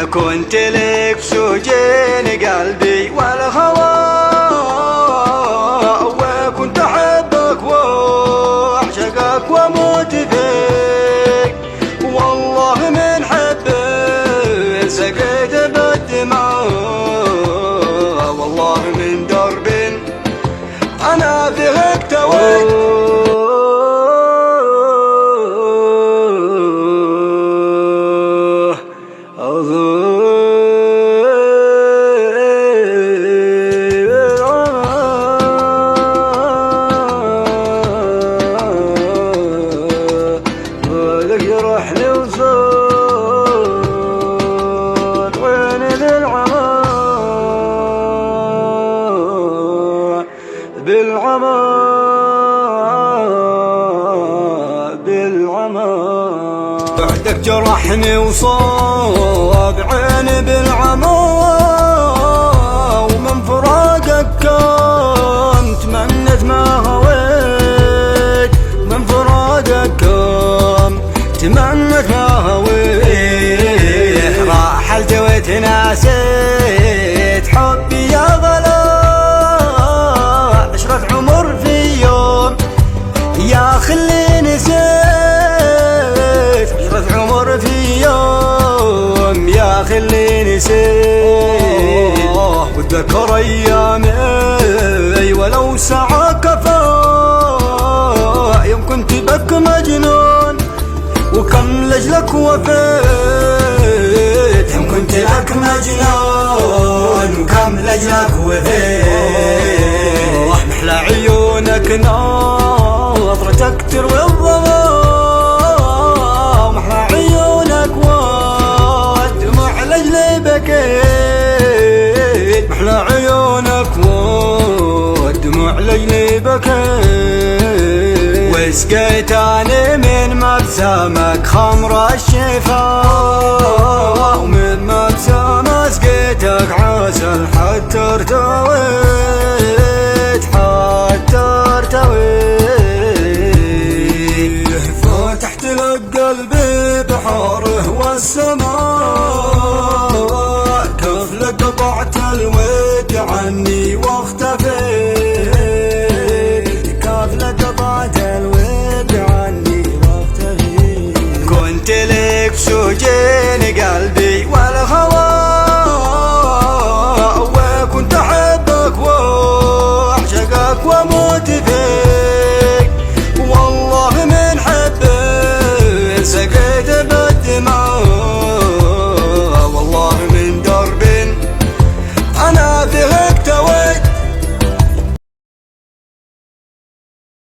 كنت لك سجين قلبي والهوى، وكنت أحبك وأعشقك وأموت فيك، والله من حبك سقيت بالدمع، والله من درب أنا فيه اكتويت. يروحني وصول عيني بالعمى بعدك جرحني وصاب عيني بالعمى، ومن فراقك كنت تمنيت ما هويت، من فراقك تمنيت ما هويت، راحلت وتناسيت حبي يا غلا، عشرة عمر في يوم يا خلي نسيت، عشرة عمر في يوم يا خلي نسيت، واتذكر ايامي ولو ساعة كفى، يوم كنت بك مجنون وكم لجلك وفيت، يوم كنت لك مجنون وكم لجلك وفيت، محلى عيونك ناظرتك تروي الظما، محلى عيونك والدموع لجلي بكيت، محلى عيونك والدموع لجلي بكيت، وسقيتاني من مبسمك خمر الشفا، ومن مبسمة سقيتك عسل حتى ارتويت، حتى ارتويت، فتحت لك قلبي بحاره والسماء، كيف لك قطعت الود عني